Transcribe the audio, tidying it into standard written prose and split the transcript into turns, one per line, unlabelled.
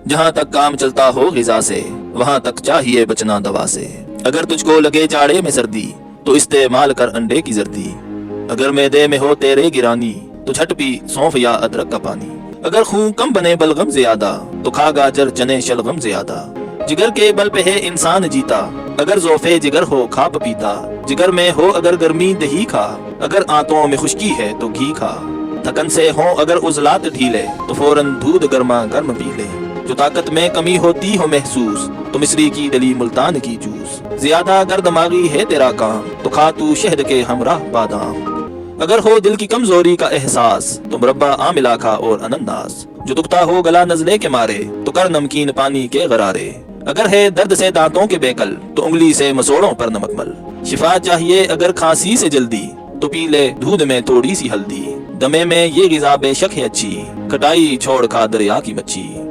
जहाँ तक काम चलता हो ग़िज़ा से, वहाँ तक चाहिए बचना दवा से। अगर तुझको लगे जाड़े में सर्दी, तो इस्तेमाल कर अंडे की जर्दी। अगर मैदे में हो तेरे गिरानी, तो झट पी सौंफ या अदरक का पानी। अगर खून कम बने बलगम ज्यादा, तो खा गाजर चने शलगम ज्यादा। जिगर के बल पे है इंसान जीता, अगर ज़ोफ़े जिगर हो खा पपीता। जिगर में हो अगर गर्मी दही खा, अगर आंतों में खुश्की है तो घी खा। थकन से हो अगर उजलात ढीले, तो फौरन दूध गर्मा गर्म पी ले। जो ताकत में कमी होती हो महसूस, तो मिस्री की डली मुल्तान की जूस। ज्यादा अगर दिमागी है तेरा काम, तो खा तू शहद के हमराह बादाम। अगर हो दिल की कमजोरी का एहसास, तो मुरब्बा आमिला खा और अनन्नास। जो दुखता हो गला नजले के मारे, तो कर नमकीन पानी के गरारे। अगर है दर्द से दांतों के बेकल, तो उंगली से मसोड़ों पर नमक मल। शिफा चाहिए अगर खांसी से जल्दी, तो पी ले दूध में थोड़ी सी हल्दी। दमे में ये ग़िज़ा बेशक है अच्छी, खटाई छोड़ खा दरिया की मच्छी।